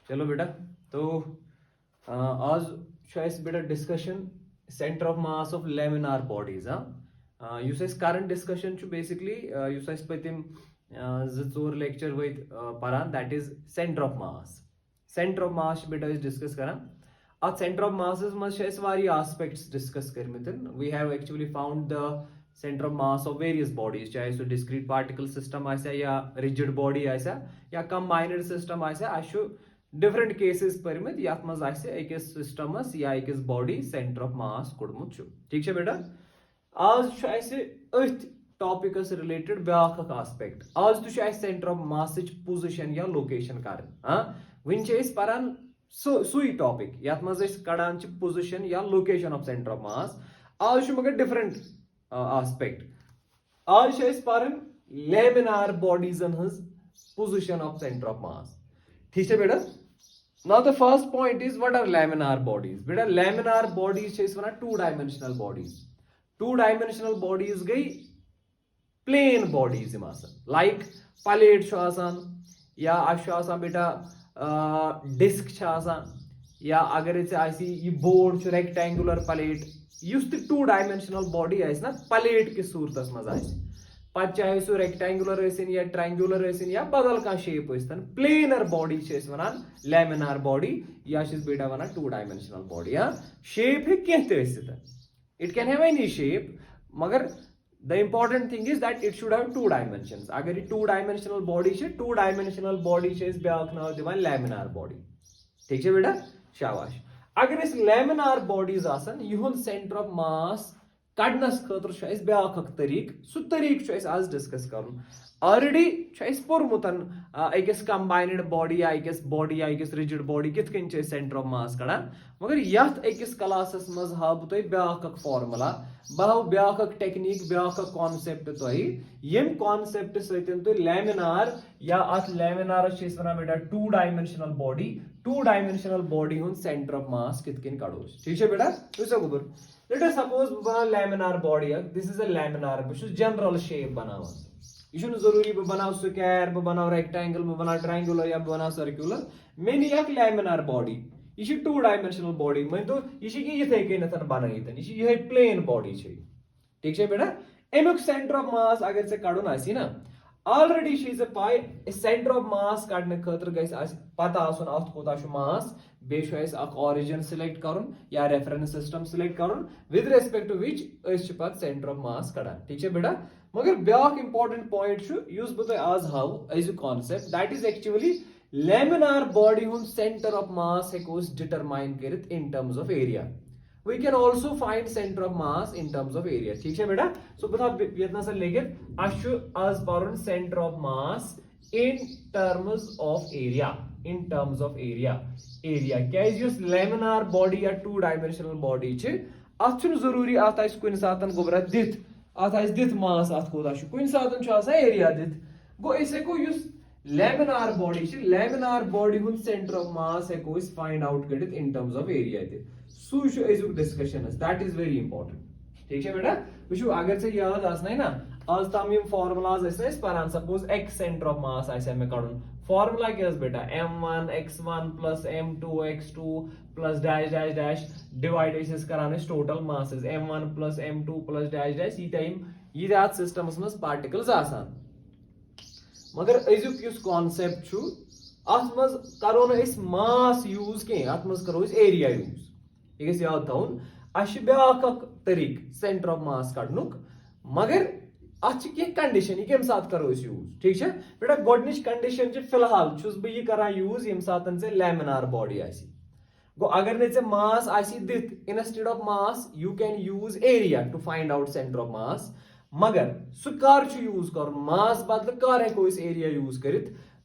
चलो बेटा, तो आज शायद बेटा discussion centre of mass of laminar bodies युस अस करंट डिस्कशन बेसिकली युस अस पतिम जोर लेक्चर वत पारान that is centre of mass. Centre of mass बेटा डिस्कस करान at center of masses मज aspects discuss करमितन we have actually found the center of mass of various bodies, चाहे सो discrete particle system आसा या rigid body आसा या combined system आसा आशु different cases परमित यात मज आसे एकस system या एकस body center of mass कोडमुत छु। ठीक छे बेटा, आज छु आसे अथ टॉपिक रिलेटेड ब्याख aspect आज तो छु आसे center of mass position या location करन। हां विन छे इस परन सुई टॉपिक यात मज कड़ान पोजिशन या location of centre of mass. आज मगर डिफरेंट आस्पेक्ट आज पारन लेमिनार बॉडीजन हज position of centre of mass. ठीक है बेटा, now the first point is what are laminar bodies. बेटा लेमिनार बॉडीज वन two dimensional bodies. Two dimensional bodies गई प्लेन बॉडीज लाइक प्लेट या बेटा डिस्क या अगर ये बोर्ड रेक्टेंगुलर प्लेट युस टू डायमेंशनल बॉडी ना प्लेट किस सूरत मज पे चाहे सो रेक्टेंगुलर या ट्रायंगुलर या बदल कह shape planar body one laminar body या बेटा one two dimensional body. Shape it can have any shape मगर the important thing is that it should have two dimensions। अगर ये two dimensional body है, two dimensional body है इस back नाव दिवान laminar body। ठीक है बेटा, शाबाश। अगर इस laminar bodies आसन युहन center of mass कड़नस खतर छ इस ब्याक तरीक सु तरीक छ इस आज डिस्कस करूँ। ऑलरेडी छ इस पोरमुतन एकस कंबाइंड बॉडी या एकस बॉडी या एकस रिजिड बॉडी कित कन छ सेंटर ऑफ मास कड़ान मगर यथ एकस क्लासस मज हाव तय ब्याक फार्मूला बाव ब्याक टेक्निक ब्याक कॉन्सेप्ट तय यम कॉन्सेप्ट सतन तो लेमिनार या अथ लेमिनार छ इस वना बेटा टू डायमेंशनल बॉडी हुन सेंटर ऑफ मास कित कन कड़ोस। ठीक है बेटा, तो गुबर let us suppose बना laminar body this is a laminar बस जनरल शेप बनावन यह जरूरी बनाओ स्क्वायर बनाओ रेक्टेंगल बनाओ ट्रायंगुलर या बनाओ सर्कुलर मे नी लेमिनार बॉडी यह टू डायमेंशनल बॉडी मन तो यह इथे कन बनात यह प्लेन बॉडी। ठीक है बेटा, अमुक सेंटर ऑफ मास अगर से कड़न आसी ना ऑलरेडी पाई सेंटर ऑफ मास कड़ने खतर पता अत कोता मास बेस ऑरिजिन सिलेक्ट कर या रेफरेंस सिस्टम सिलेक्ट कर with respect to which centre of mass कड़ान। ठीक है बेटा, मगर ब्याक इंपॉर्टेंट पॉइंट युस बह आज हाव अज concept that is actually laminar body हुन सेंटर ऑफ मास हेको डिटरमाइन कर in terms of area. We can also find center of mass in terms of area। ठीक है बेटा, सो बता यतना सा लेकिन आज पारन centre of mass in terms of area क्या इस लेमिनार बॉडी या टू डायमेंशनल बॉडी अत जरूरी अत कुन सातन गोबरा दिथ अत दिथ मास अत कोता कुन सातन एरिया दिथ गो हेको लेमिनार बॉडी हुन सेंटर ऑफ मास हेको फाइंड आउट कर इन टर्म्स ऑफ एरिया सू discussion that is very important. ठीक है बेटा, वो अगर से याद आसना ना आज तम यम फार्मुलाज पारान suppose x centre of mass मे कड़न फार्मुला क्या बेटा m1 x1 plus m2 x2 plus dash dash dash divide करान total masses m1 plus m2 plus dash dash ये सिस्टमस मज पार्टिकल्स आसान मगर अजुक युस कॉन्सेप्ट अत मज करो मास यूज कह अत मज करो एरिया यूज यह याद थवन अश ब्याक तरीक सेंटर ऑफ मास कड़नुक मगर अत कंडीशन कम सात करो यूज। ठीक है बेटा, गोडनिच कंडीशन फिलहाल बह कर यूज यम सात लेमिनार बॉडी गो अगर ने मास दिथ instead of mass you can use area to find out centre of mass मगर सु कर यूज कर मास बदल कर हेको एरिया यूज कर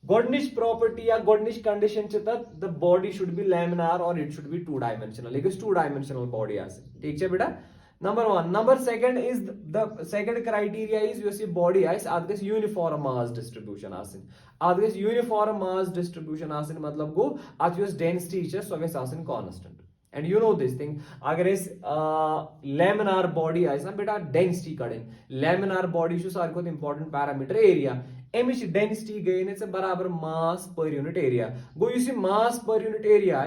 गोडनिच प्रॉपर्टी या गोडनिच condition the body should be laminar और it should be two dimensional two dimensional body ठीक है बेटा, number one. Number second is the second criteria is युस बॉडी अत यूनिफॉर्म मास डिस्ट्रीब्यूशन अत यूनिफॉर्म मास डिस्ट्रीब्यूशन मतलब गो अत डेंसिटी सो गई constant and you know this thing अगर लेमिनार बॉडी ना बेटा डेंसिटी कड़न लेमिनार बॉडी सारे इंपॉर्टेंट पैरामीटर एरिया एमिच डेंसिटी गई ने बराबर मास पर यूनिट एरिया गो mass per unit area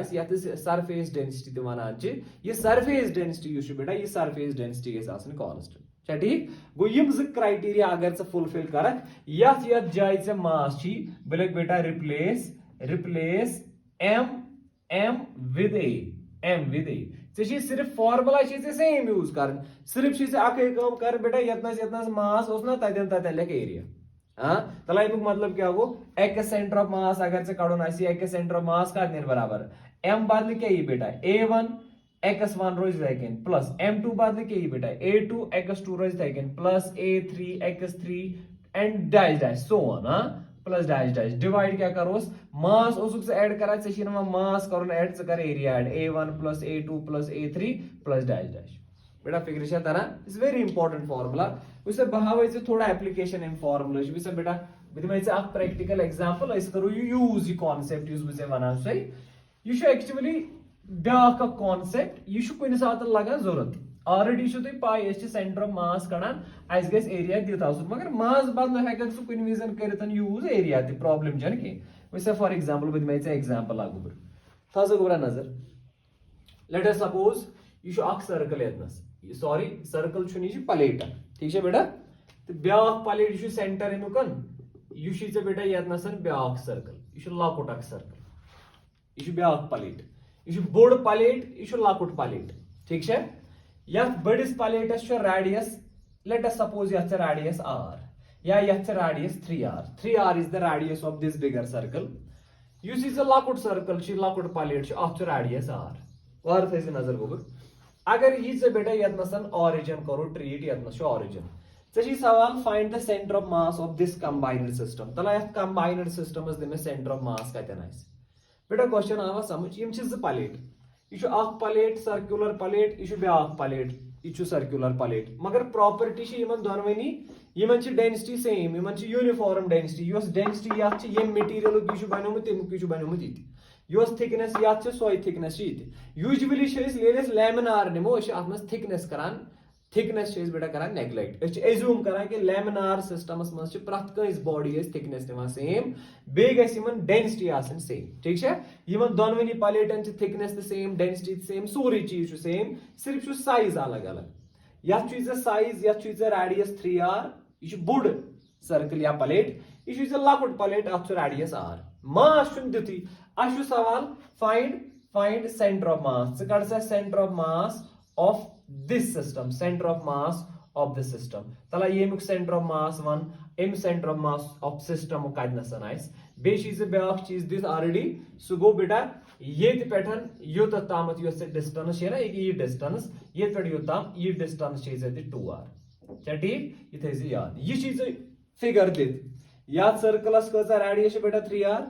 surface density वनान यह सरफेस डेंसिटी बेटा यह सरफेस डेंसिटी गई कांस्टेंट ठीक गो यम क्राइटेरिया अगर फुलफिल कर यथ जाय मास बह लिख बेटा रिप्लेस एम विद ए सिर्फ फार्मूला सेम यूज कर सिर्फ कर बेटा यतनस मास ना तथन लिख एरिया हाँ तला मतलब क्या गो एक्स सेंटर ऑफ मास अगर कड़न एक्स सेंटर ऑफ मास का बराबर m बदल क्या बेटा a1 x1 रोज वैकेंट प्लस m2 बदल क्या बेटा a2 x2 रोज वैकेंट plus a3 x3 and dash dash so on हाँ प्लस डैश डैश डिवाइड क्या करोस मास उसुक से ऐड करा से मास करो ऐड कर area add a1 plus a2 plus a3 plus dash dash बेटा फिक्र तरह इट्स वेरी इंपॉर्टेंट फार्मूला उसे बहावे थोड़ा एप्लीकेशन इन फार्मूला बेटा बह प्रैक्टिकल एग्जांपल करो यूज यह कॉन्सेप्ट बह वन सो यह एक्चुअली ब्या कॉन्सेप्ट यह कुछ सात लगान जरूरत ऑलरेडी तुम पाई सेंटर ऑफ मास कड़ान अस गस एरिया दित मगर मास बदल हेकन सह कुछ विजन कर यूज एरिया प्रॉब्लम कह फॉर एग्जांपल बह एग्जांपल लागू बह गोबरा नजर लेट अस सपोज यह सर्कल यतनस सॉरी सर्कल प्लेट ठीक है बेटा तो ब्या प्लेट सेंटर अमुकन यह बेटा यतनस ब्या सर्कल यह लकुट सर्कल यह ब्या प्लेट यह बोड़ प्लेट यह लकुट प्लेट ठीक है यथ बड़िस plates radius let us suppose यथ रेडियस r या यथ radius 3r is the radius of this bigger circle यह लकुट सर्कल लकुट प्लेट अथ रेडियस r और थे नजर गोबर अगर यह बेटा यतनसन ऑरिजिन करो ट्रीट यतनस ऑरिजिन चे सवाल find the centre of mass of this combined system तला यथ combined system this centre of mass कतन बेटा क्वेश्चन आवा समझ यम प्लेट यह प्लेट सर्कुलर प्लेट यह ब्या प्लेट यह सर्कुलर प्लेट मगर प्रॉपर्टी दोनवनी density same uniform density density ये मटीरियल यह बनोमुत तमुक बनोमुत यह थिकनेस ये सोई थिकनेस यूजुअली लैमिनार निमो थिकनेस करान थिकनेस बेटा करान नेग्लेक्ट एज्यूम करान कि लैमिनार सिस्टमस मज प्रथ कस बॉडी थिकनेस निवान सेम बे डेंसिटी आसन सेम ठीक है यमन दोनवनी प्लेटन थिकनेस सेम डेंसिटी सेम सोरी चीज सेम सिर्फ साइज अलग अलग यथ साइज यथ रेडियस 3r यह बोड़ सर्कल या प्लेट यह लकुट प्लेट अथ रेडियस r मास दिथी अश सवाल फाइंड सेंटर ऑफ मास कड़ सा centre of mass of this system centre of mass of this system तला ये सेंटर ऑफ मास वन एम centre of mass of system कतनसन बे ब्या चीज दिस ऑलरेडी सह गो बेटा ये पे योत ताम डिस्टेंस ना ये डिस्टेंस ये पे योताम ये डिस्टेंस 2r ठीक ये थे याद यह चीज फिगर दित या सर्कलस कजा रेडियस बेटा 3r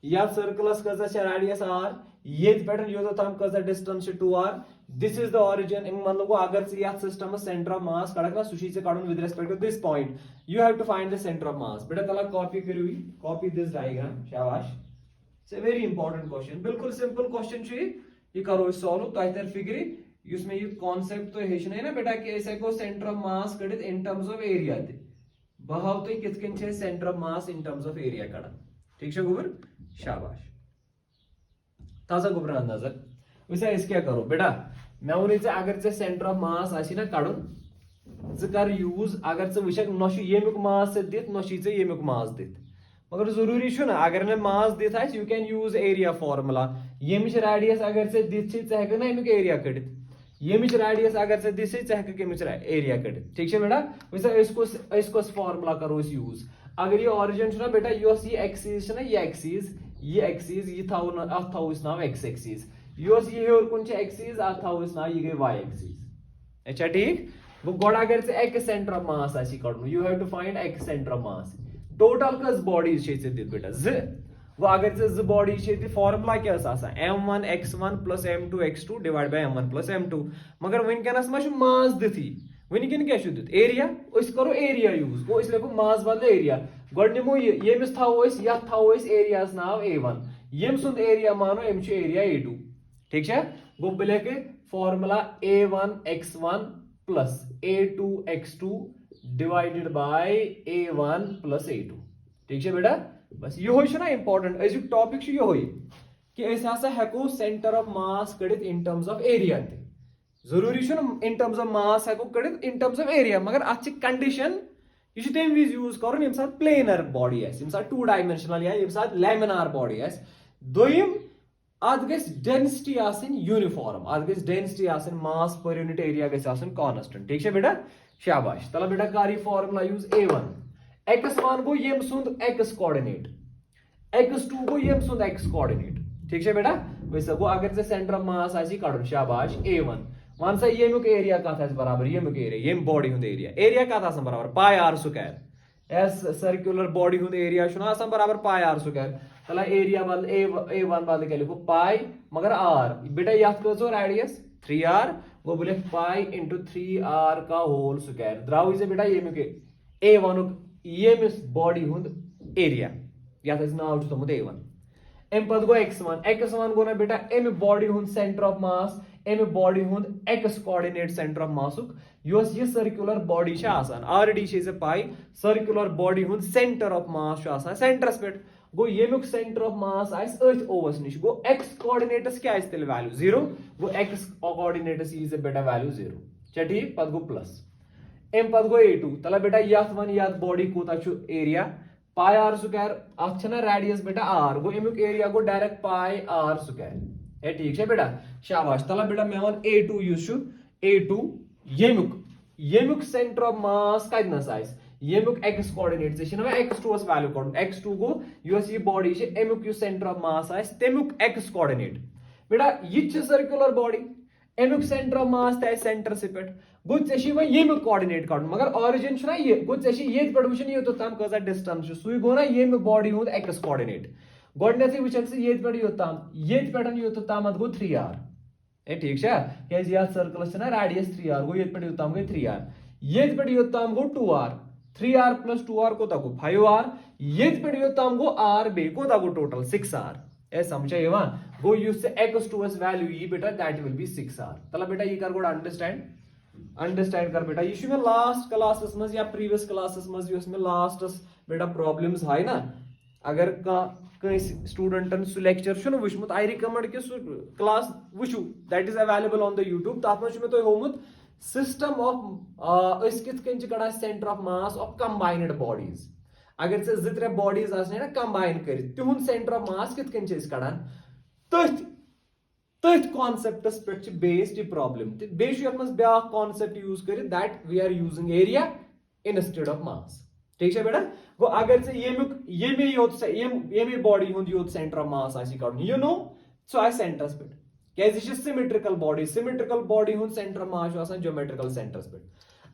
या सर्कलस कजा रेडियस r ये पे योताम कजा distance 2r this is the origin मतलब अगर या सिस्टम सेंटर ऑफ मास कड़क सह कड़न with respect to this point you have to find the centre of mass बेटा तला कॉपी करू कॉपी दिस डायग्राम शाबाश it's a very important question बिल्कुल सिंपल क्वेश्चन ये करो सॉल्व तह तर फिक्र इसमें ये कॉन्सेप्ट तो हेचन ना बेटा कि हेको सेंटर ऑफ मास कड़ित इन टर्म्स ऑफ एरिया बह हाव तुम कित centre of mass in terms of area कड़ान ठीक है गोबर शाबाश ताजा गोबर नजर वैसे क्या करो बेटा मे वो अगर सेंटर ऑफ मास ना कड़न कर यूज अगर वुक नमुक मास दित नमुक मास दित मगर जरूरी ना अगर मे मास दित you can use area formula यमिच रेडियस अगर दित ना अमुक एरिया कड़ित यमिच रेडियस अगर दित एरिया कड़ित ठीक है बेटा वैसे कस फार्मूला करो यूज अगर ये ऑरिजिन ना बेटा ये एक्सीज ये एक्सीज ये थो नाव एक्स एक्सीज यह हेर कुन एक्सीज अत थो नाव यह गई वाई एक्सीज अच्छा ठीक गो अगर एक्स सेंटर ऑफ मास कड़न you have to find x centre of mass total कस बॉडीज दित बेटा वो अगर बॉडी फार्मूला क्या m1 x1 plus m2 x2 divide by m1 plus m2 मगर वनकनस मास दिथी वनकन क्या दित एरिया करो एरिया यूज गो लिखो मास बदल एरिया गो निमो यमिस थो एरिया नाव a1 यम सुंद एरिया मानो एम एरिया a2 ठीक है गो बह लिख formula a1 x1 plus a2 x2 divided by a1 plus a2 ठीक है बेटा बस यो ना इंपॉर्टेंट अजुक टॉपिक यो कि हसा हेको सेंटर ऑफ मास कड़ित इन टर्म्स ऑफ एरिया ते जरूरी इन टर्म्स ऑफ मास हेको कड़ित इन टर्म्स ऑफ एरिया मगर अत कंडीशन यह तम विज यूज कर यम साथ प्लेनर बॉडी यम साथ 2 डायमेंशनल या यम साथ लैमिनार बॉडी दोयम अत गस डेंसिटी आसन यूनिफॉर्म अत गस डेंसिटी आसन मास पर यूनिट एरिया गस आसन कांस्टेंट ठीक है बेटा शाबाश तला बेटा कर यह फार्मूला यूज a1 x1 गो यम सुंद x कोऑर्डिनेट x2 गो यम सुंद x कोऑर्डिनेट ठीक है बेटा वैसे गो अगर से सेंटर ऑफ मास आसी कड़न शाबाश a1 वन सा यमुक एरिया कत बराबर यमुक एरिया यम बॉडी हुंद एरिया कत बराबर पाई आर स्क्वायर एस सर्कुलर बॉडी हुंद एरिया बराबर पाई आर स्क्वायर तला एरिया बदल a1 बदल क्या लिखो पाई मगर आर बेटा यथ कहो रेडियस 3r वो बोले पाई इंटू 3r का होल स्क्वायर द्राव इसे बेटा यमुक a1 यमिस बॉडी हुंद एरिया यथ नाव थोमुत a1 एम पद गो x1 गो ना बेटा एम बॉडी हुंद सेंटर ऑफ मास एम बॉडी हुंद x coordinate centre of mass योस ये सर्कुलर बॉडी छ आसान ऑलरेडी छ पाई सर्कुलर बॉडी हुंद सेंटर ऑफ मास छ आसान सेंटरस पे गो यमुक सेंटर ऑफ मास आइस अर्थ ओवस निश गो x कोऑर्डिनेटस क्या आइस तेल वैल्यू 0 गो x कोऑर्डिनेटस इज ए बेटा वैल्यू 0 छ ठीक पद गो प्लस एम पद गो a2 तला बेटा यथ वन यथ बॉडी कोता छु एरिया पाई आर स्क्वायर अत छना रेडियस बेटा r गो यमुक एरिया गो डायरेक्ट पाई आर स्क्वायर है ठीक है बेटा शाबाश तला बेटा मैं वन a2 यूज छु a2 यमुक सेंटर ऑफ मास कतनस आइस यमुक x कोऑर्डिनेट से ना x2 अस वैल्यू कोड x2 गो यूस ये बॉडी छे यमुक यु सेंटर ऑफ मास आइस तेमुक x कोऑर्डिनेट बेटा ये छ सर्कुलर बॉडी यमुक सेंटर ऑफ मास ते सेंटर से पेट गो चेशी व यमुक कोऑर्डिनेट काड मगर ओरिजिन छ ना ये गो चेशी ये पेट वचन ये तो तम कजा डिस्टेंस छ सुई गो ना यमुक बॉडी हुंद x कोऑर्डिनेट गोडनेथि वचन से ये पेट यो तो तम गो 3r ए ठीक छा केज या सर्कल छ ना रेडियस 3r गो ये पेट यो तम गो 3r ये पेट यो तम गो 2r 3r plus 2r को तको 5r ये पेट यो तम गो r बे को तको टोटल 6r ए समझा ये वन गो यूज से x2 as वैल्यू ये बेटा दैट विल बी 6r तला बेटा ये कर गोड अंडरस्टैंड कर बेटा ये में लास्ट क्लासेस में या प्रीवियस क्लासेस में यूस में लास्ट बेटा प्रॉब्लम्स हाय ना अगर का स्टूडेंटन सु लेक्चर छु वुचमुत आई रिकमेंड कि सु क्लास वुचु that is available on the YouTube तात में छु में तो होमुत सिस्टम ऑफ इस कित कन कड़ा centre of mass of combined bodies अगर से जित रे बॉडीज आसने ना कंबाइन कर तिहुन सेंटर ऑफ मास कित कन इस कड़ान तथ कॉन्सेप्टस पे छ बेस्ड प्रॉब्लम बे छु यत मस ब्या कॉन्सेप्ट यूज कर that we are using area instead of mass ठीक है बेटा गो अगर से ये बॉडी हुंद योत सेंटर ऑफ मास आसी कड़न यू नो सो आई सेंटर्स पे कैसे सिमेट्रिकल बॉडी हुंद सेंटर ऑफ मास आसान ज्योमेट्रिकल सेंटर्स पे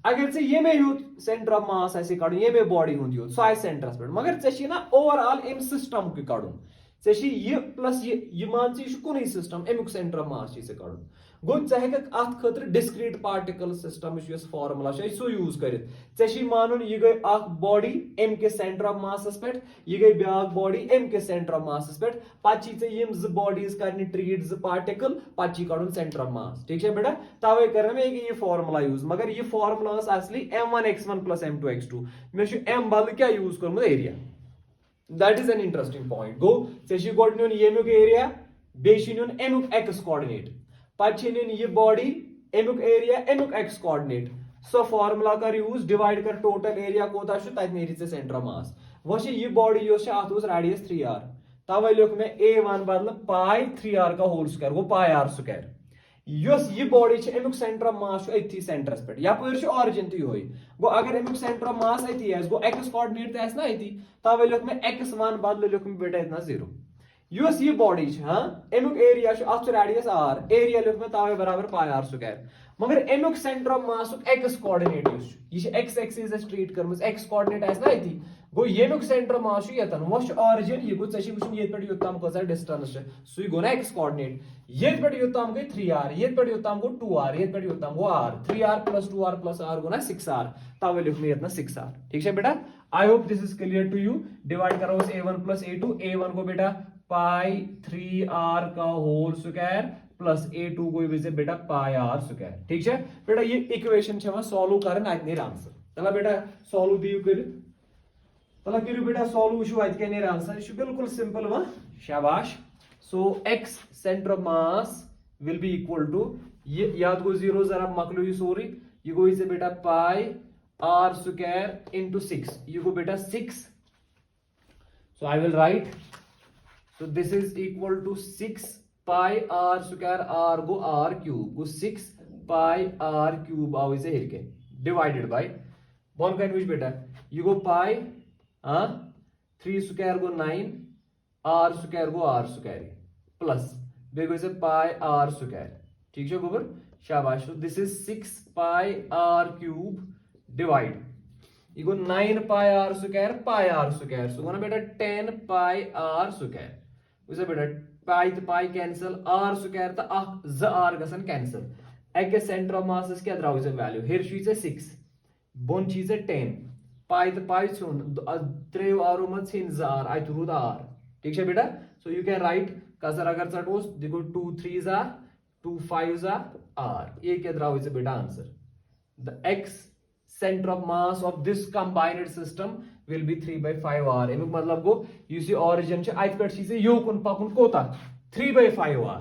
अगर से ये में यूथ सेंटर ऑफ मास आसी कड़न ये में बॉडी हुंद यूथ सो आई सेंटर्स पे मगर चेशी ना ओवरऑल इन सिस्टम के कड़न चेशी ये प्लस ये मान ची कुन सिस्टम एमुक सेंटर ऑफ मास ची से कड़न गो चाहे अत खतर discrete particle system formula so use कर मानुन यह गई अख बॉडी एम के सेंटर ऑफ मासस पे यह गई ब्या बॉडी एम के सेंटर ऑफ मासस पे पे यम ज बॉडीज कर ट्रीट ज पार्टिकल पे कड़न सेंटर ऑफ मास ठीक है बेटा तवे कर मे ये फार्मूला यूज मगर ये फार्मूला असली m1x1 plus m2x2 मे m बदल क्या यूज कर्मुत area that is an interesting point गो ऐ गोड नुन यमुक एरिया बे नुन एमुक x कोऑर्डिनेट ये बॉडी एमुक एरिया एमुक x कोऑर्डिनेट सो फार्मूला कर यूज डिवाइड कर टोटल एरिया कोता छु तत नेरी से सेंटर ऑफ मास वो ये बॉडी योस अत रेडियस 3r तवे लिख में a1 बदल पाई 3r का होल स्क्वायर गो पाई r स्क्वायर योस ये बॉडी छ एमुक सेंटर ऑफ मास एथी सेंटरस पे यपर छ ओरिजिन तो योई गो अगर एमुक सेंटर ऑफ मास एथी है गो x कोऑर्डिनेट तो ना एथी तवे लिख में x1 बदल लिख में बेटा इतना 0 यूस ये बॉडी हाँ एमुक एरिया अत रेडियस r एरिया लिख में तवे बराबर पाई r स्क्वायर मगर एमुक centre of mass x coordinate ये x एक्सिस ट्रीट करमस x कोऑर्डिनेट आस ना इति गो येमुक सेंटर ऑफ मास यतन वो ओरिजिन ये गो चशी वुचन ये पेट योतम कोसा डिस्टेंस सुई गो ना x कोऑर्डिनेट ये पेट योतम गई 3r ये पेट योतम गो 2r ये पेट योतम गो r 3r plus 2r plus r गो ना 6r तवे लिख में यतना 6r ठीक है बेटा I hope this is clear to you divide करो a1 plus a1 को बेटा पाई 3r का होल स्क्वायर प्लस a2 को विजे बेटा पाई r स्क्वायर ठीक है बेटा ये इक्वेशन छवा सॉल्व करन आज नेर आंसर चला बेटा सॉल्व दियो कर तला करू बेटा सॉल्व वुचो अत क्या नेर आंसर यह बिल्कुल सिंपल वन शाबाश so x centre of mass will be equal to ये याद गो 0 जरा मकलो ये सोरी ये गो इसे बेटा पाई r स्क्वायर इनटू 6 ये गो बेटा 6 so I will write so this is equal to 6 pi r square r go r cube go 6 pi r cube आओ इसे हिल के divided by वन का इनविच बेटा you go pi 3 square go 9 r square go r square plus बेगो इसे pi r square ठीक है गोबर शाबाश so this is 6 pi r cube divide you go 9 pi r square so gonna बेटा 10 pi r square उसे बेटा pi तो pi cancel r square तो z r गसन cancel अगे सेंटर ऑफ मास क्या द्राव इसे वैल्यू हिर चीज है 6 बोन चीज है 10 pi तो pi छुन त्रेव r मत छिन z r आई तो रूद r ठीक है बेटा सो यू कैन राइट कसर अगर चटोस देखो 2 3 जा 2 5 जा r ये क्या द्राव इसे बेटा answer the x center of mass of this combined system will be 3 by 5 r एमिक मतलब गो यू सी origin छ आइत पेट चीज योकुन पकुन कोता 3 by 5 r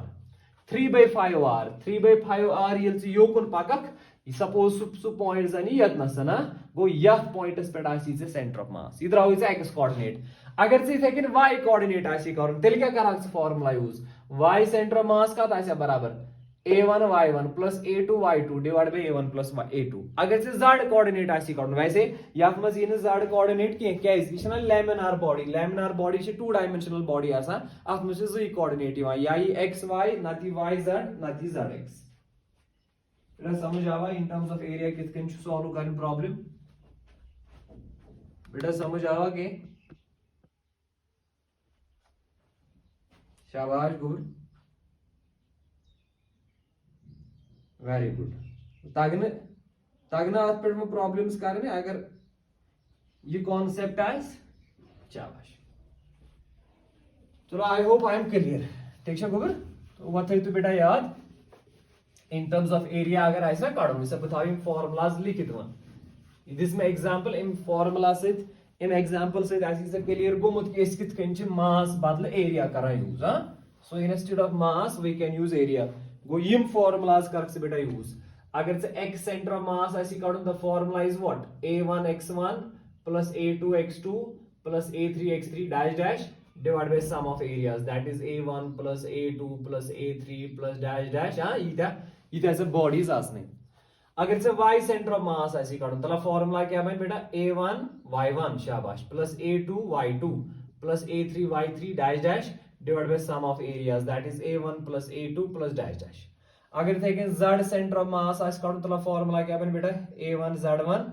3 by 5 r 3 by 5 r यल से योकुन पकक सपोज सु पॉइंट जनी यत नसना गो यह पॉइंटस पेट आसी से सेंटर ऑफ मास इधर आओ इसे x कोऑर्डिनेट अगर से सेकंड y कोऑर्डिनेट आसी करन तेल क्या करा formula use y centre of mass का तासे बराबर a1 y1 plus a2 y2 divided by a1 plus a2 अगर से z कोऑर्डिनेट आसी करन वैसे यात मज इन z कोऑर्डिनेट के क्या इज ना लैमिनार बॉडी से 2 डायमेंशनल बॉडी आसा अत मज z कोऑर्डिनेट यवा या x y नती y z नती z x बेटा समझ आवा इन टर्म्स ऑफ एरिया कितकन सॉल्व करन प्रॉब्लम बेटा समझ आवा के शाबाश गुड वेरी गुड तगना अत पे प्रॉब्लम्स करने अगर ये कॉन्सेप्ट आस शाबाश चलो I hope I am clear ठीक है गुबर तो वो थी तो बेटा याद इन टर्म्स ऑफ एरिया अगर ऐसा काढो इसे बताओ फॉर्मूलाज लिखित वन दिस में एग्जांपल इन फॉर्मूला से इन एग्जांपल से ऐसी से क्लियर गोमुत के कित कंच मास बदल एरिया करा यूज हां so instead of mass we can use area गो यम फॉर्मूलाज कर से बेटा यूज अगर say x centre of mass ऐसी काढो the formula is what a1 x1 plus a2 x2 plus a3 x3 dash dash divided by sum of areas that is a1 plus a2 plus a3 plus dash dash हां इधर से bodies आसने अगर से y centre of mass ऐसी काढो तला formula क्या बन बेटा a1 y1 शाबाश plus a2 y2 plus a3 y3 dash dash divided by sum of areas that is a1 plus a2 plus dash dash अगर थे z सेंटर ऑफ मास ऐसी काढो तला फॉर्मूला क्या बन बेटा a1 z1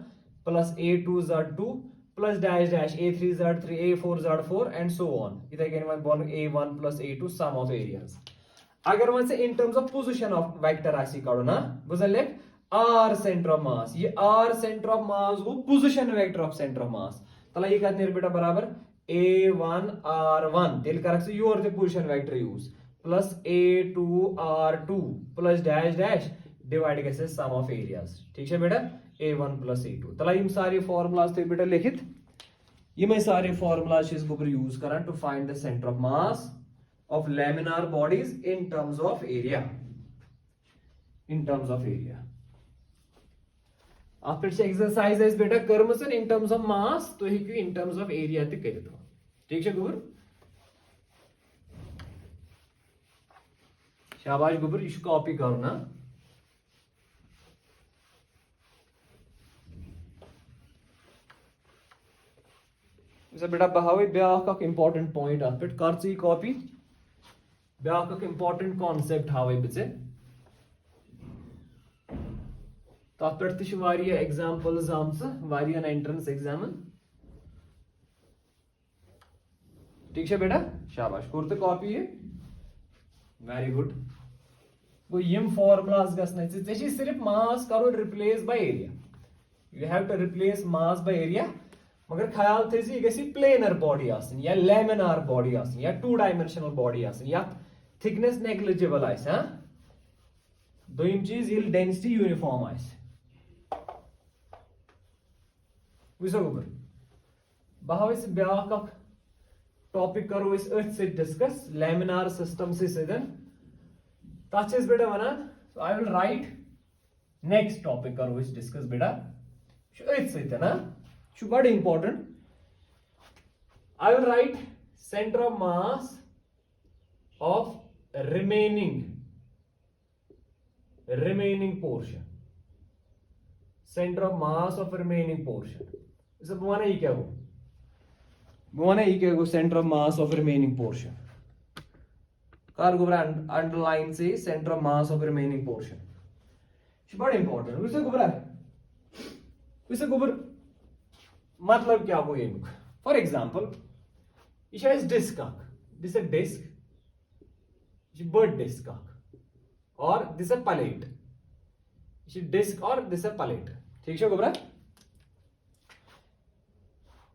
plus a2 z2 plus dash dash a3 z3 a4 z4 and so on इधर के one बन a1 plus a2 sum of areas अगर वन से इन terms of position of vector ऐसी काढो ना बुझले r सेंटर ऑफ मास ये r centre of मास वो position vector of centre of मास तला ये कहते हैं बेटा बराबर a1 r1 तेल करक से your the position vector use plus a2 r2 plus dash dash divide कैसे सम ऑफ एरियाज ठीक है बेटा a1 प्लस a2 तला ये सारे फार्मूलाज थे बेटा लिखित ये मैं सारे फार्मूलाज इस ऊपर यूज करा to find the centre of mass of laminar bodies in terms of area after से exercise is बेटा कर्मसन in terms of mass तो ही क्यों in terms of area ते कर दो ठीक है गुबर शाबाश गुबर इस कॉपी करो ना इसे बेटा बहावे ब्याह का इंपॉर्टेंट पॉइंट आ पे कर सी कॉपी ब्याक अक इंपॉर्टेंट कॉन्सेप्ट हावे बिचे तथ पे वारिया एग्जाम्पल्स आमच वारिया एंट्रेंस एग्जाम ठीक है बेटा शाबाश कोर तो कॉपी है वेरी गुड गो यम फॉर्मूलास गसने से सिर्फ मास करो replace by area you have to replace mass by area मगर ख्याल थे ये गसी प्लेनर बॉडी आसन या लैमिनार बॉडी आसन या 2 डायमेंशनल बॉडी आसन या थिकनेस नेग्लिजिबल आइस हां दोयम चीज ये डेंसिटी यूनिफॉर्म आइस विसो गुबर बह ब्या टॉपिक करो डिस्कस लैमिनार सिस्टम सदन तथ बेटा one I will write next topic करो डिस्कस बेटा बड़ important I will write center of mass of remaining portion. Center of mass of remaining portion. इसे बुआना ही क्या हो? बुआना ही क्या हो? Center of mass of remaining portion. कार गुबरा underline से center of mass of remaining portion. ये बड़ा important. इसे गुबर मतलब क्या हो ये? For example, यह डिस्क दिस ए डिस्क बड़ डिस्क और दिस ए प्लेट डिस्क और दिस ए प्लेट ठीक है गोबरा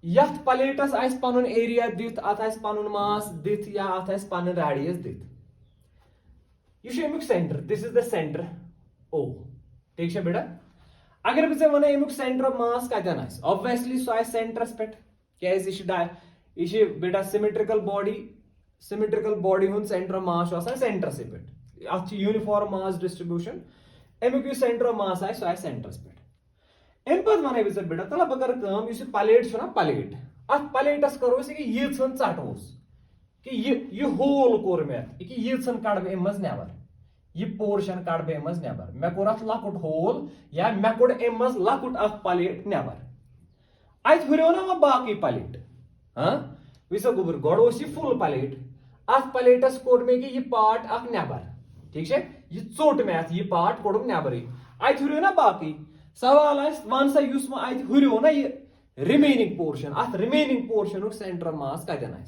यथ प्लेटस आस पन एरिया दित अत पन मास दित या अत पन रेडियस दित यह अमुक centre this is the centre O ठीक है बेटा अगर बे वन अमुक सेंटर ऑफ मास कतन ऑब्वियसली सह सेंटरस पे क्या यह बेटा सिमेट्रिकल बॉडी हुन सेंटर ऑफ मास सेंटर से पे अत यूनिफॉर्म मास डिस्ट्रीब्यूशन अमुक सेंटर ऑफ मास आए सह सेंटरस पे अम पे वन बे बेटा तल बह कर प्लेट प्लेट अत प्लेटस करो यीन चट कि यह होल कोर मे यीन कड़ बे अम नबर यह पोर्शन कड़ बे अम नबर मे कोर अत लकुट होल या मे कोड़ अम लकुट अ प्लेट नबर अत हुरो ना बाकी प्लेट हाँ वैसा गुबर गोड़ फुल प्लेट अत प्लेटस कोड़ मे यह पार्ट अख नबर ठीक है यह चोट मे अत यह पार्ट कोड़ नबर अत हुरो ना बाकी सवाल वन सा अत हुरो ना यह रिमेनिंग पोर्शन अत remaining portion centre of mass कतन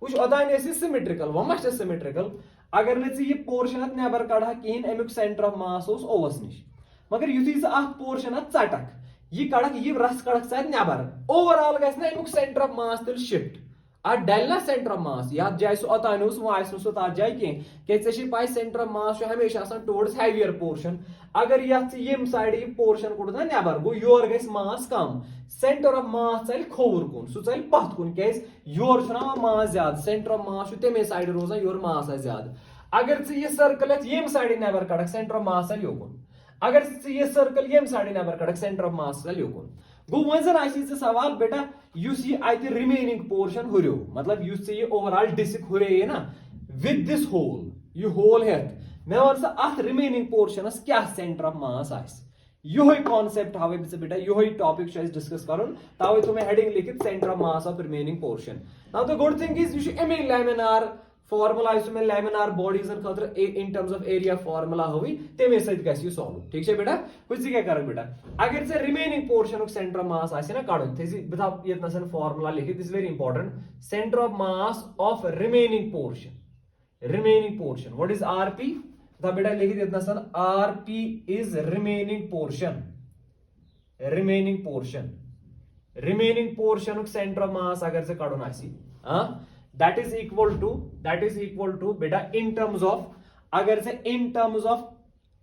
वो ओतान सिमेट्रिकल वो मा सिमेट्रिकल अगर न यह पोर्शन अत नबर कड़ा कहें अमुक सेंटर ऑफ मास ओवस निश मगर युथी पोर्शन अत चटक यह कड़क यह रस कड़क सत नबर ओवरऑल गि अमुक सेंटर ऑफ मास तेल शिफ्ट अत डल ना सेंटर ऑफ मास ये जाए सह ओतान वो आस तथ जाए कह पाई सेंटर ऑफ मास हमेशा टुवर्ड्स हैवियर पोर्शन अगर यम साइड यह पोर्शन कोड़ ना नबर गो योर गि मास कम सेंटर ऑफ मास चल खोवर कुन सह चल पथ कुन क्या योर मास ज्यादा सेंटर ऑफ मास तमे साइड रोजान योर मास ज्यादा अगर यह सर्कल यम साइड नबर कड़क सेंटर ऑफ मास चल योकुन अगर यह सर्कल यम साइड नबर कड़क सेंटर ऑफ मास चल योकुन गो वो जन सवाल बेटा अत रिमेनिंग पोर्शन हुरो मतलब यह ओवरऑल डिस्क हुरे ना विद दिस होल यह होल हेत मे वन अत रिमेनिंग पोर्शन क्या सेंटर ऑफ मास यही कॉन्सेप्ट हावे बेटा यही टॉपिक डिस्कस कर तवे तो मैं हेडिंग लिखित centre of mass of remaining portion now the good thing is यह अमे लैमिनार फॉर्मुला में लैमिनार बॉडीज खतर इन टर्म्स ऑफ एरिया फॉर्मुला हुई तमे सह सॉल्व ठीक है बेटा वो क्या कर बेटा अगर से रिमेनिंग पोर्शन सेंटर ऑफ मास आसे ना कड़न बह था ये फॉर्मुला लिखित is very important centre of mass of remaining portion what is RP था बेटा लिखित ये RP is remaining portion centre of मास अगर से कड़न आसी that is equal to बेटा in terms of अगर से in terms of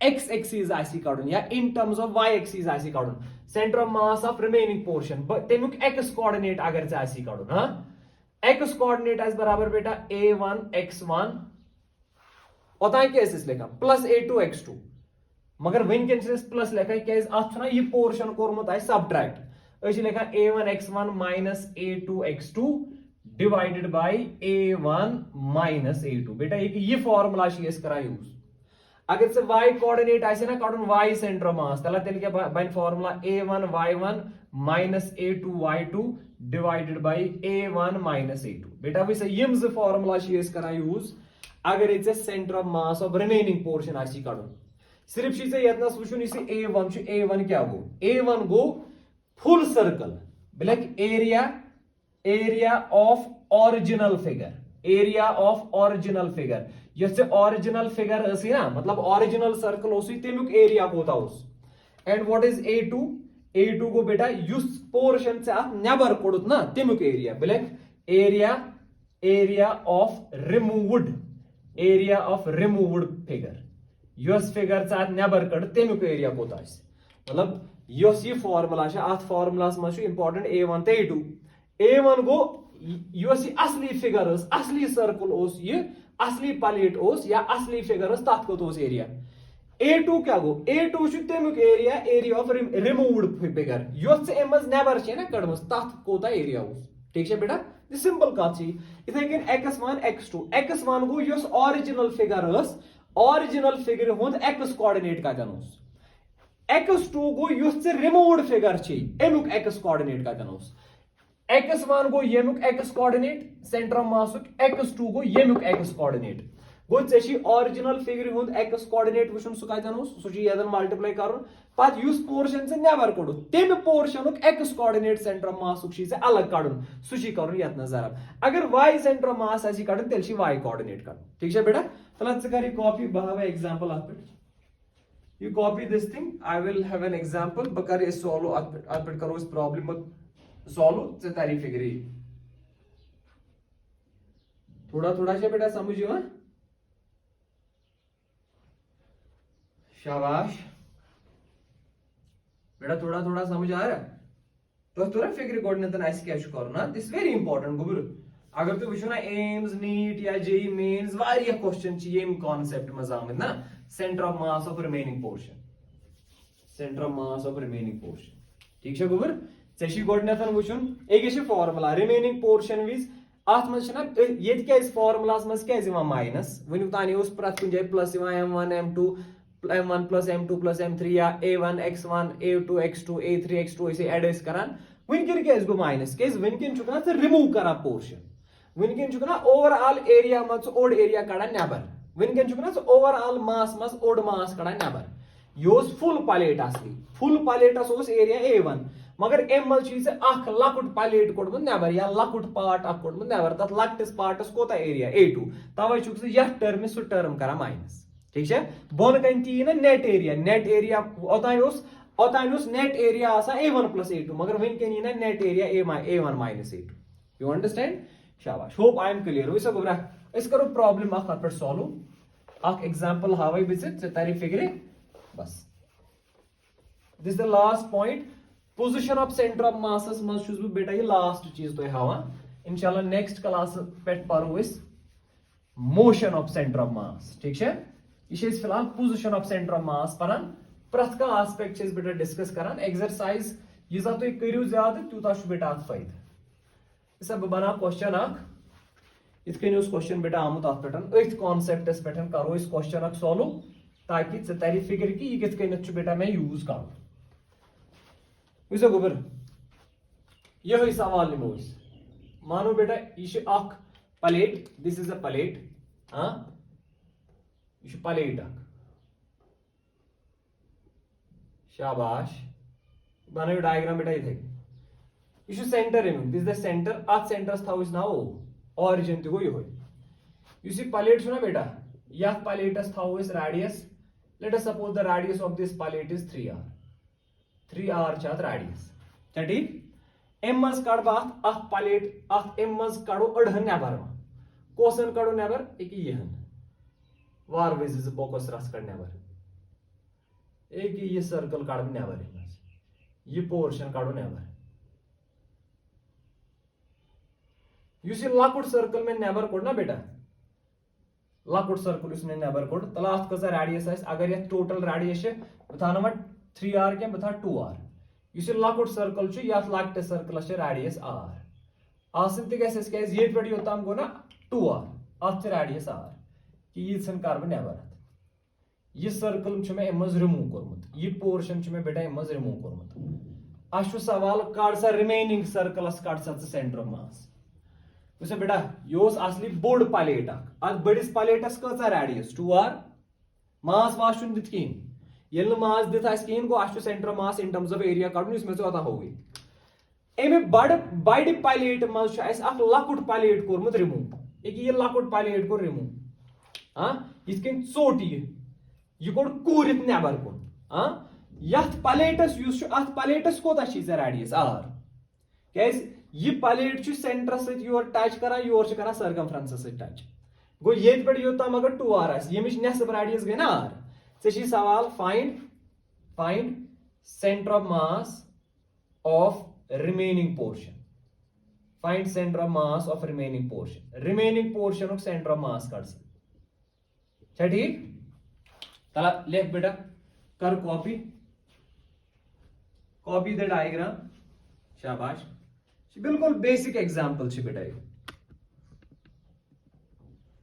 x axis आसी कड़न या in terms of y axis आसी कड़न centre of mass of remaining portion तमुक x कोऑर्डिनेट अगर से आसी कड़न हाँ x कोऑर्डिनेट आस बराबर बेटा a1 x1 ओतान क्या लिखा प्लस a2 x2 मगर वनकन प्लस लिखा क्या अत यह पोर्शन कोर्मुत सब्ट्रैक्ट लिखा a1 x1 minus a2 x2 divided by a1 minus a2 बेटा ये फॉर्मूला करा यूज अगर से y कोऑर्डिनेट आसे ना कड़न y सेंटर ऑफ मास तला तेल क्या बन formula a1 y1 minus a2 y2 divided by a1 minus a2 बेटा वैसे यम ज फॉर्मूला करा यूज अगर ये centre of mass of remaining portion आसी कड़न सिर्फ यतनस वुचुन a1 क्या गो a1 गो full circle black area of original figure जैसे ओरिजिनल फिगर ना मतलब ओरिजिनल सर्कल तमुक एरिया कोता एंड व्हाट इज a2 गो बेटा युस पोर्शन से अत नबर कोड़ुत ना तमुक area black area of removed figure युस फिगर से अत नबर कड़ तमुक एरिया कोता मतलब यह फॉर्मुला अत फॉर्मुलास मज इंपॉर्टेंट a1 तो a2 A1 गो यह असली फिगर असली सर्कल यह असली प्लेट या असली फिगर तथ कोत एरिया A2 क्या गो A2 तमुक एरिया ऑफ रिमूव्ड फिगर यस अम नेबर ना कड़म तथ कोता एरिया ठीक है बेटा सिंपल कत इथे कन x1 x2 गो यस ऑरिजिनल फिगर हुंद x कोऑर्डिनेट कतन x2 गो यस रिमूव्ड फिगर अमुक x कोऑर्डिनेट कतन x1 गो यमुक x coordinate centre of mass x2 गो यमुक x कोऑर्डिनेट गो ऐ ऑरिजिनल फिगर हुंद x कोऑर्डिनेट वुचन सह कतन सह मल्टीप्लाई कर पत युस पोर्शन से नेबर कड़ तम portion x coordinate centre of मास से अलग कड़ सह कर जरब अगर y सेंटर ऑफ मास कड़ तेल y कोऑर्डिनेट कड़ ठीक है बेटा तल कर कॉपी बह हावे एग्जांपल अत पे you copy this thing I will have an example बह कर सॉल्व अत पे करो प्रॉब्लम सॉल्व तारी फिगर थोड़ा थोड़ा से बेटा समझ शाबाश बेटा थोड़ा थोड़ा समझ आ रहा तो तुरा फिक्र गोडनतन क्या कर दिस वेरी इंपॉर्टेंट गोबर अगर तुम वो ना एम्स नीट या जेई मेन्स वारिया क्वेश्चन ये कॉन्सेप्ट मज आमत ना centre of mass of remaining portion ठीक है गोबर ऐ गोडनतन वुचन ये फॉर्मुला रिमेनिंग पोर्शन विज अत मज ये फॉर्मुलास मज क्या माइनस वनु तान प्रत कुछ जाए plus m1 m2 m1 plus m2 plus m3 या a1 x1 a2 x2 a3 x2 ऐसे ऐड करान वनकन क्या गो माइनस क्या वनकन रिमूव करान पोर्शन वनकन ओवरऑल एरिया मज odd area Kadan neighbour वनकन overall मास मज ओड मास कड़ान नेबर यह full plate full plates area a1 मगर अम मज लकुट प्लेट कोड़मुत नेबर या लकुट पार्ट कोड़मुत नेबर तथ लकटिस पार्टस कोता एरिया a2 तवे यह टर्म सह टर्म करान माइनस ठीक है बोन कन ती ना नेट एरिया ओतान net area a1 plus a2 मगर वनकन ना net area a1 minus a2 you understand शाबाश होप आई एम क्लियर वैसे गोबरा इस करो प्रॉब्लम अख पे सॉल्व अख एग्जांपल हावे बिजिट तारी फिगर बस this the last point position of centre of मास मज बेटा ये लास्ट चीज तो हावा इंशाल्लाह नेक्स्ट क्लास पे पढ़ो इस motion of centre of mass ठीक है ये फिलहाल पोजीशन ऑफ सेंटर ऑफ मास पढ़ान प्रथ का आस्पेक्ट बेटा डिस्कस करान एक्सरसाइज यीजा तुम करू ज्यादा तूता बेटा अत फायदा सब बना क्वेश्चन इत क्वेश्चन बेटा आमुत अत पे कॉन्सेप्टस पे करो क्वेश्चन सॉल्व ताकि तारी फिक्र कि यह कित बेटा मैं यूज कर गोबर यही सवाल निमो मानो बेटा यह plate this is a plate यह प्लेट शाबाश बनाओ डायग्राम बेटा इथे यह सेंटर दिस द सेंटर अत सेंटरस थो नाव ऑरिजिन तो गो यह प्लेट ना बेटा यह प्लेटस थो radius let us suppose the radius of this plate is 3r radius ठीक अम मज कड़ बह प्लेट अम मज कड़ो अड़हन नेबर कोसन कड़ो नेबर यहन वार विज बोकस रस कड़ नेबर यह सर्कल कड़ नेबर यह पोर्शन कड़ो नेबर यह लकुट सर्कल में नेबर कोड़ ना बेटा लकुट सर्कल में नेबर कोड़ तल अत कस रेडियस अगर ये टोटल रेडियस बह ना 3r क्या बह 2r यह लकुट सर्कल यथ लकटिस सर्कलस रेडियस r आसन ये पे योतान गो ना 2r अत रेडियस r कि यीन कर बह नेबर यह सर्कल मे अम रिमूव कोर्मुत यह पोर्शन मे बेटा अम रिमूव कोर्मुत अ सवाल कड़ सा रिमेनिंग सर्कलस कड़ सा सेंटर ऑफ मास वैसे बेटा यह असली बोड़ प्लेट अत बड़िस प्लेटस कह रेडियस 2r मास वास दित कहें ये मास दित कहें गो a centre of mass in terms of area कड़न मे अता होगी अमे बड़ प्लेट मज लकुट प्लेट कोर्मुत रिमूव यह लकुट प्लेट कोर रिमूव ये चोट यह कोड़ कूरित नेबर कुन यथ प्लेटस अत प्लेटस कोता रेडियस r क्या यह प्लेट सेंटर सोर टच कर योर कर सर्कमफ्रेंस टच गो ये पे योताम अगर 2r यमिश नेसफ रेडियस गई ना r ऐ सवाल find centre of mass of remaining portion find center of mass of remaining portion of center of mass cut अच्छा ठीक चला लिख बेटा कर कॉपी द डायग्राम शाबाश बिल्कुल बेसिक एग्जांपल छे बेटा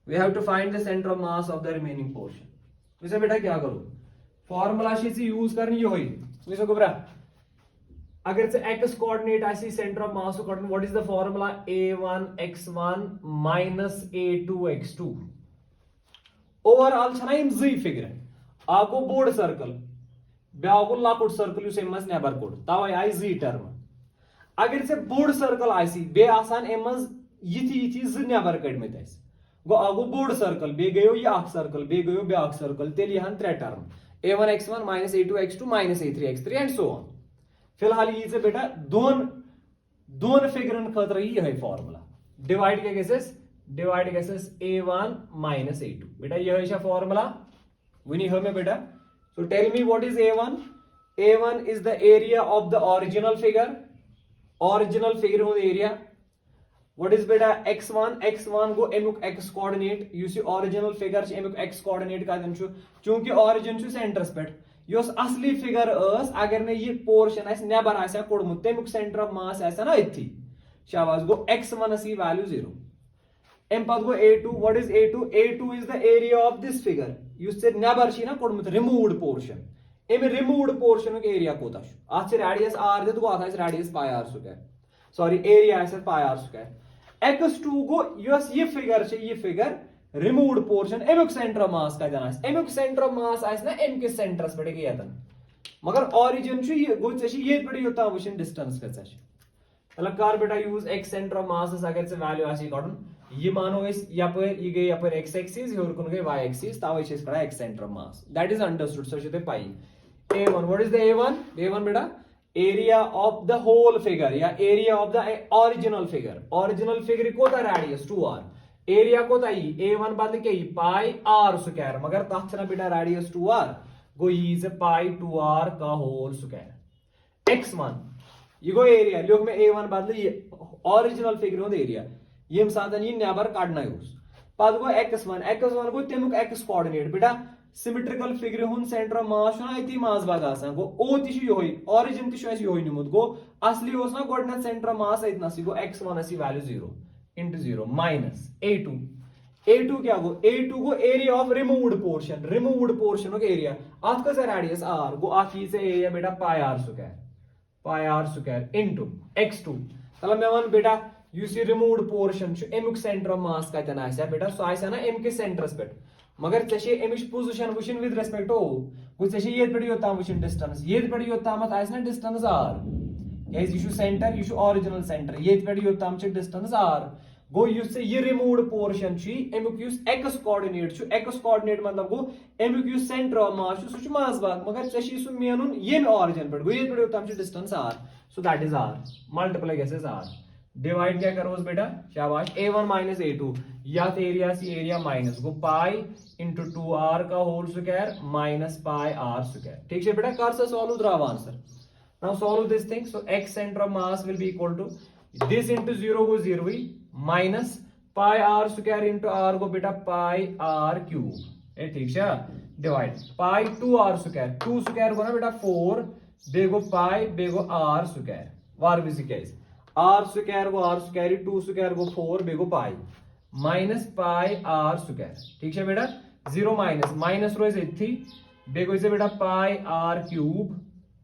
we have to find the center of mass of the remaining portion वैसे बेटा क्या करो फॉर्मूला से यूज करनी ये होई वैसे को बेटा अगर से x कोऑर्डिनेट आसी centre of mass coordinate what is the formula a1 x1 minus a2 x2 overall छना इन जी फिगर आगो बोर्ड सर्कल ब्यागो लाकुट सर्कल युस एमस नेबर कोड तवे आई जी टर्म अगर से बोर्ड सर्कल आसी बे आसान एमस यथि जी नेबर कड़मित आस गो आगो बोर्ड सर्कल बे गयो ये अख सर्कल बे गयो ब्याक सर्कल तेल यहां त्रे term a1 x1 minus a2 x2 minus a3 x3 and so on फिलहाल ये बेटा दोन फिगरन खतर ये है फॉर्मूला डिवाइड क्या cases divide cases a1 minus a2 बेटा ये है फॉर्मूला वनी हमें बेटा so tell me what is a1 is the area of the original figure हो एरिया व्हाट इज बेटा x1 गो एमुक x coordinate you see original figure एमुक x कोऑर्डिनेट का दिन चूंकि ओरिजिन सेंटरस पे योस असली फिगर अगर ने ये पोर्शन नेबर आसा कोड़मुत तमुक सेंटर ऑफ मास आसा ना इथि शाबाश गो x1 सी वैल्यू 0 एम पद गो a2 what is a2 is the area of this figure युस से नेबर छी ना कोड़मुत रिमूव्ड पोर्शन एम रिमूव्ड पोर्शन के एरिया कोता आ से रेडियस r दे तो आता है radius pi r square sorry area आसा पाई r स्क्वायर x2 गो योस ये फिगर रिमूव्ड पोर्शन एमुक सेंटर ऑफ मास का जाना एमुक सेंटर ऑफ मास आइस ना एम के सेंटरस पे के यतन मगर ओरिजिन छु ये गो छे ये पे योता वशिन डिस्टेंस पे छे मतलब कार बेटा यूज x सेंटर ऑफ मास अगर से वैल्यू आसी कॉटन ये मानो इस यपर ये गई यपर x एक्सिस और कोन गई y एक्सिस तावे छे करा x centre of mass that is understood so छे pi a1 what is the a1 बेटा area of the whole figure या area of the original figure को द रेडियस 2r एरिया को ताई a1 बाद के पाई r स्क्वायर मगर तथना बेटा radius 2r go is pi 2r का होल स्क्वायर x1 ये गो एरिया लोग में a1 बाद ये ओरिजिनल फिगर होद एरिया यम सादन ये नेबर काटना यूज बाद गो x1 गो तमुक x कोऑर्डिनेट बेटा सिमेट्रिकल फिगर हुन सेंटर ऑफ मास ना इति मास भाग आसान गो ओ तिशु योई ओरिजिन तिशु ऐसी योई निमुत गो असली ओस ना कोऑर्डिनेट सेंटर ऑफ मास इतना सी गो x1 ऐसी वैल्यू 0 into 0 minus a2 क्या गो a2 go area of removed portion of area आज का रेडियस r गो आखी से एरिया बेटा पाई r स्क्वायर इनटू x2 चला मैं वन बेटा यू सी रिमूव्ड पोर्शन छु एमुक सेंटर ऑफ मास का तना आसा बेटा सो आसा ना एम के सेंटरस पे मगर तशे एमिश पोजीशन वुशन विद रिस्पेक्ट हो कुछ तशे ये पड़ी होता वुशन डिस्टेंस ये पड़ी होता मत आसा ना डिस्टेंस r एज यू सेंटर यू ओरिजिनल सेंटर ये पड़ी होता हम डिस्टेंस r गो युस से ये रिमूव्ड पोर्शन छी एमुक युस x कोऑर्डिनेट मतलब गो एमुक युस सेंटर ऑफ मास छु छु मास बात मगर तशी सु मेनुन ये ओरिजिन पर गो ये पड़ी होता हम distance r so that is r multiply कैसे r डिवाइड क्या करोस बेटा शाबाश a1 minus a2 या तो एरिया सी एरिया माइनस गो पाई into 2r का whole square minus pi r square ठीक है बेटा कर से सॉल्व द्राव answer now solve this thing so x centre of mass will be equal to this into 0 go 0 ही minus pi r square into r गो बेटा पाई r cube ए ठीक है डिवाइड पाई 2r स्क्वायर 2 स्क्वायर को ना बेटा 4 बेगो पाई बेगो r स्क्वायर वार भी कैसे r स्क्वायर को r स्क्वायर 2 स्क्वायर को 4 बेगो pi minus pi r square ठीक है बेटा 0 माइनस रोज इथी बेगो इसे बेटा पाई r क्यूब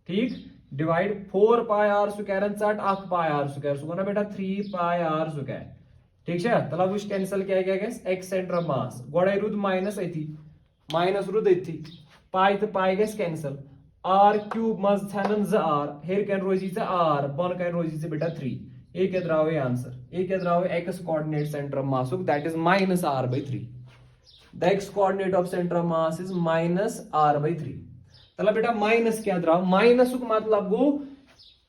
ठीक divide 4 pi r square and 8 pi r square so ना बेटा 3 पाई r स्क्वायर ठीक है तला विश कैंसिल किया गया गाइस x सेंटर ऑफ मास गोड़ाई रुद माइनस रुद इथी पाई तो पाई गैस कैंसिल r क्यूब मज थनन ज r हेर कैन रोजी से r बन कैन रोजी से बेटा 3 ए के द्रावे आंसर ए के द्रावे x coordinate centre of mass that is minus r by 3 the x coordinate of centre of mass is minus r by 3 तला बेटा माइनस क्या द्राव माइनस को मतलब गो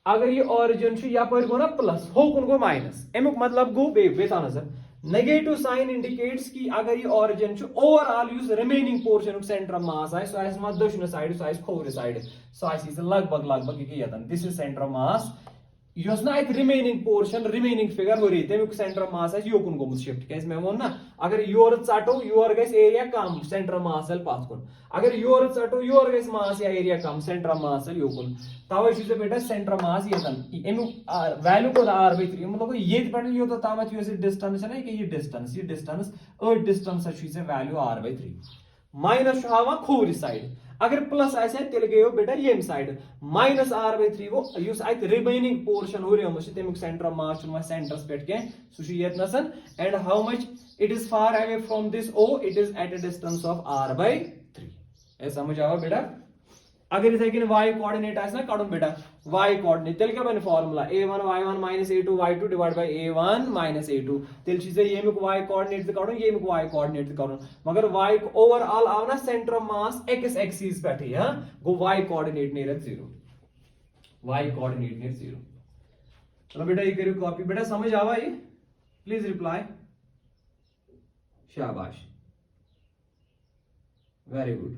अगर ये ओरिजिन छु या पर गो ना प्लस हो कुन गो माइनस एमुक मतलब गो बेताना सर नेगेटिव साइन इंडिकेट्स कि अगर ये ओरिजिन छु ओवरऑल यूज remaining portion of centre of mass है सो आइस मा दक्षिण साइड सो आइस खोर साइड सो आइस इज लगभग के यतन this is centre of mass yes ना अत रिमेनिंग पोर्शन रिमेनिंग फिगर हुरी तमिक सेंटर ऑफ मास योकुन गोमुत शिफ्ट क्या मे वो ना अगर योर चटो योर गस एरिया कम सेंटर ऑफ मास पत कुन अगर योर चटो योर गस मास या एरिया कम सेंटर ऑफ मास योकुन तवे छे बेटा सेंटर ऑफ मास येतन एमु वैल्यू को r/3 मतलब ये पे यो तो तामत यो डिस्टेंस है ना कि ये डिस्टेंस डिस्टेंस छे वैल्यू r/3 माइनस हावा खोर साइड अगर प्लस आसे तेल गयो बेटा येम साइड माइनस r/3 गो युस अत रिमेनिंग पोर्शन हुरियम तमिक सेंटर ऑफ मास छु सेंटरस पे के सु येतनसन and how much it is far away from this o it is at a distance of r/3 ए समझ आवा बेटा अगर इथे कि y कोऑर्डिनेट आसे ना कड़न बेटा y कोऑर्डिनेट तेल क्या बने formula a1 y1 a2 y2 divide by a1 a2 तेल चीज येमिक y कोऑर्डिनेट कड़न येमिक y कोऑर्डिनेट कड़न मगर y ओवरऑल आव ना centre of mass x axis पे ही हां गो y कोऑर्डिनेट नेर 0 y कोऑर्डिनेट नेर 0 चलो बेटा ये करियो कॉपी बेटा समझ आवा ये प्लीज रिप्लाई शाबाश वेरी गुड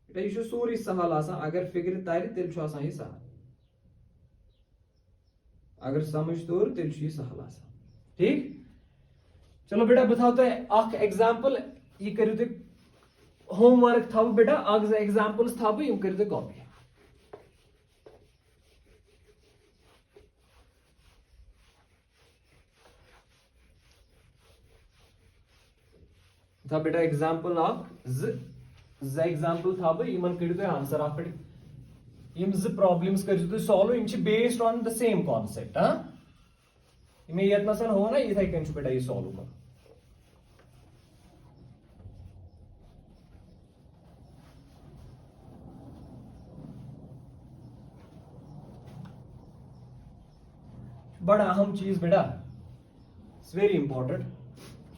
बेटा यह सोरी सहल आसान अगर फिक्र तारि तेल यह सहल अगर समझ तोर तेल यह सहल आसान ठीक चलो बेटा बह थो तुम एग्जाम्पल यह करू तुम होमवर्क थो बेटा एग्जाम्पल्स थो यम करू तुम कॉपी था बेटा एग्जाम्पल ज एग्जाम्पल था यमन करू तुम आंसर अत पे यम ज प्रॉब्लम्स करू तुम सॉल्व यम based on the same concept हाँ यमें यतनसन हो ना इथे कन बेटा ये सॉल्व कर बड़ा अहम चीज बेटा इट्स वेरी इंपॉर्टेंट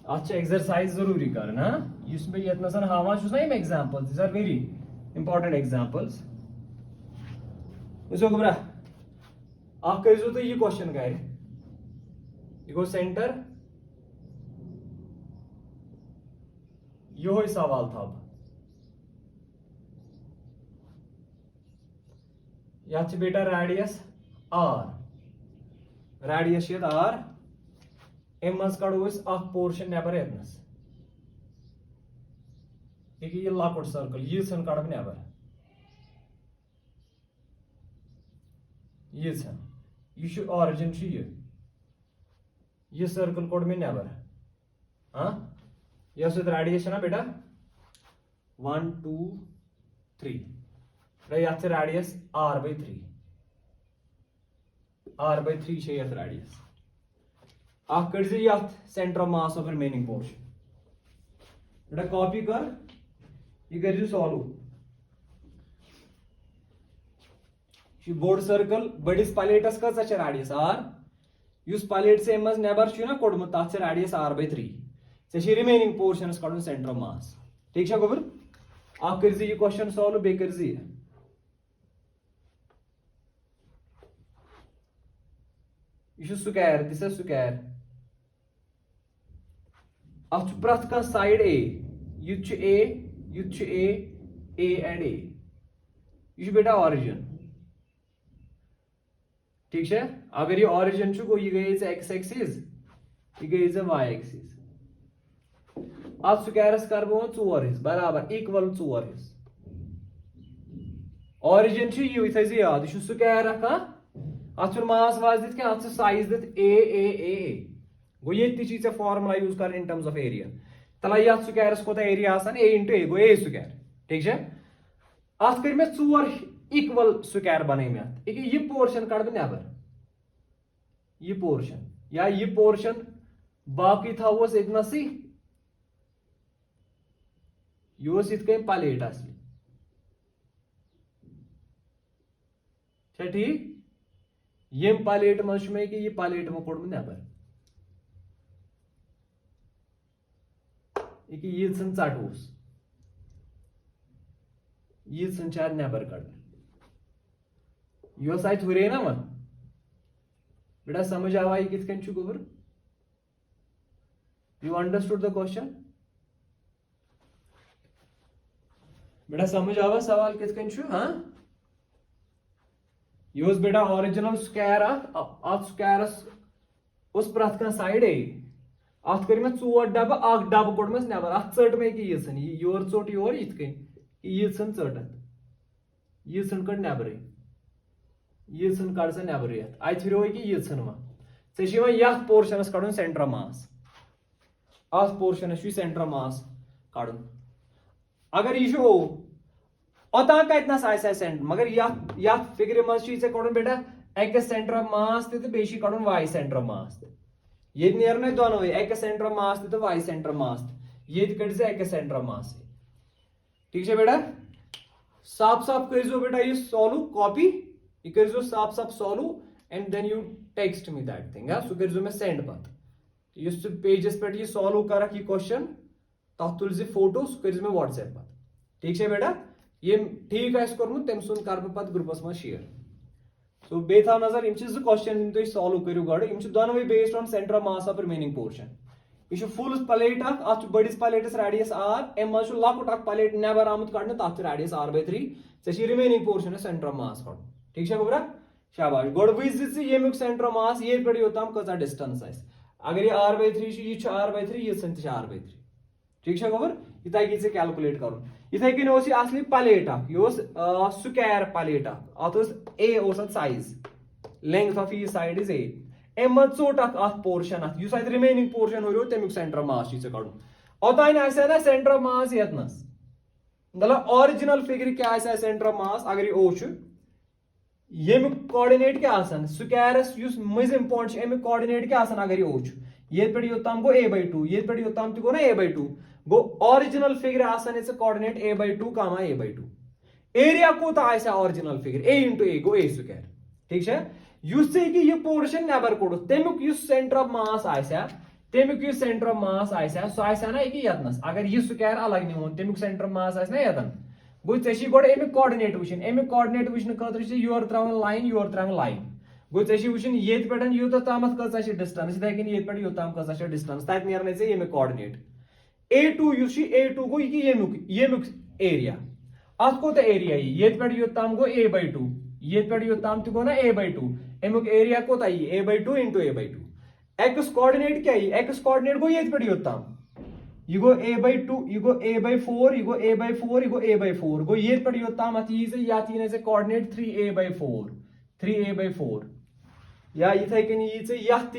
अच्छा एक्सरसाइज जरूरी करना इसमें यतनसन हावा छुस ना examples these are very important examples उसो गबरा आप करियो तो ये क्वेश्चन का है ये गो सेंटर यो सवाल था या बेटा रेडियस r रेडियस r मज कड़ो पोर्शन नबर यतनस ये लकुट सर्कल यीन कड़ नबर यीन यह ऑरिजिन यह सर्कल कोड़ में नबर हाँ यह रेडियस ना बेटा 1 2 3 ये रेडियस r/3 r/3 ये रेडियस आप कर centre of mass of remaining portion बेटा कॉपी कर ये कर सॉल्व बोर्ड सर्कल बड़िस प्लेटस कचा रेडियस r उस प्लेट से मज नबर ना कोड़मुत तथ रेडियस r/3 से रिमेनिंग पोर्शन कड़न सेंटर ऑफ मास ठीक है गोबर आप कर यह क्वेश्चन सॉल्व बे कर यह स्क्वायर दिस स्क्वायर अत प्रथ कह साइड a युत a एंड a यह बेटा ऑरिजिन ठीक है अगर ये ऑरिजिन गो यह गई x एक्सिस यह गई y एक्सिस अत स्क्वायरस कर बह 4 हिस्स बराबर इक्वल 4 हिस्स ऑरिजिन यह थ याद यह स्क्वायर अत मास वास दित अत साइज दित a गो ये फॉर्मुला यूज कर इन टर्म्स ऑफ एरिया तला ये स्क्वायरस कोता एरिया आसान a इंटू a गो a स्क्वायर ठीक है अत कर मे 4 इक्वल स्क्वायर बन यह पोर्शन कड़ नबर यह पोर्शन या यह पोर्शन बाकी थोस इतनस यह कन प्लेट असली ठीक यम प्लेट मज मे कि यह प्लेट मे कोड़म नबर यीन चटोस यीन नबर कड़ यह अत हुरे ना वन बेटा समझ आवा यह कित कन गोबर यू अंडरस्टूड द क्वेश्चन बेटा समझ आवा सवाल कित कन हाँ ये बेटा ओरिजिनल स्क्वायर अत स्क्वायरस उस प्रथ कह साइड अत कर मे 4 डब अख डब कोड़मस नबर अत चट मे यीन योर चोट योर इत कन यीन चट यीन कड़ नबर यीन कड़ सा नबर अत फिर यीन वे ये पोर्शनस कड़ सेंटर मास अत पोर्शनस सेंटर मास कड़ अगर यह ओ ओतान कतनस सेंटर मगर ये फिक्र मज कड़ बेटा एक्स सेंटर ऑफ मास बे कड़ वाई सेंटर ऑफ मास ये नेरन दोनों एक्स सेंटर ऑफ मास तो वाई सेंटर मास ये कड़ एक्स सेंटर ऑफ मास ठीक है बेटा साफ साफ कर बेटा ये सॉल्व कॉपी ये कर साफ साफ solve and then you text me that thing so कर मे सेंड पे पेजस पे ये सॉल्व कर ये क्वेश्चन तथ तुल फोटो सह कर मे व्हाट्सएप पे ठीक है बेटा ये ठीक कोर्मुत तम सुन कर बह ग्रुपस मज शेयर सो बे थो नजर इन क्वेश्चन तुम सॉल्व करू गो दोनों based on centre of mass of remaining portion यह फुल प्लेट अत बड़िस प्लेटस रेडियस आर अम मज लकुट प्लेट नबर आमुत कड़ने तथ रेडियस r/3 ऐ remaining portion centre of mass कड़ ठीक है बबरा शाबाश गोड़ वुच ये सेंटर ऑफ मास ये पे योताम कचा डिस्टेंस अगर ये r/3 यह r/3 ये r/3 ठीक है गोबर इतः ये कैलकुलेट कर इथे कन असली प्लेट यह स्क्वायर प्लेट अत ए साइज लेंथ ऑफ ये साइड इज ए अम चोट अत पोर्शन अत रिमेनिंग पोर्शन हो तमिक सेंटर मास कड़ ओतान ना सेंटर ऑफ मास यतनस मतलब ओरिजिनल फिगर क्या सेंटर ऑफ मास अगर ये ओ ये कोऑर्डिनेट क्या स्क्वायरस मजिम पॉइंट अमिक कोऑर्डिनेट क्या अगर ये ओ ये पे योताम गो a/2 ये पे योताम गो ना a/2 गो original figure coordinate a/2 comma a/2 area कोता ओरिजिनल फिगर a × a गो a स्क्वायर ठीक है ये पोर्शन नबर कोड़ तमिक सेंटर ऑफ मास तमिक सेंटर ऑफ मास सह ना यतनस अगर यह स्क्वायर अलग निमोन तमिक सेंटर ऑफ मास ना यतन गो गो अमिक कोऑर्डिनेट वुचन अमिक कोऑर्डिनेट वुचन खतर योर त्रावन लाइन गो वुचन ये पे यूत ताम कचा डिस्टेंस इथे कन ये पे योताम कचा डिस्टेंस तत नेरन ये कोऑर्डिनेट a2 a2 गो येमुक एरिया अत कोत एरिया ये पे योताम गो a/2 ये पे योताम गो ना a/2 अमुक एरिया कोत a/2 × a/2 एक्स कोऑर्डिनेट क्या एक्स कोऑर्डिनेट गो ये पे योताम ये गो a/2 ये गो a/4 ये गो a/4 ये गो a/4 गो ये पे योताम अत ये कोऑर्डिनेट 3a/4 या इथे कन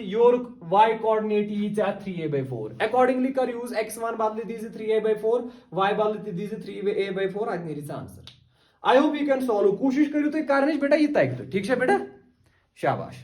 योर y कोऑर्डिनेट ये 3a/4 अकॉर्डिंगली कर यूज x1 बदल दीज 3a/4 y बदल दीज 3a/4 अत नेरी answer I hope you can solve कोशिश करू तुम कर बेटा ये तक ठीक है बेटा शाबाश।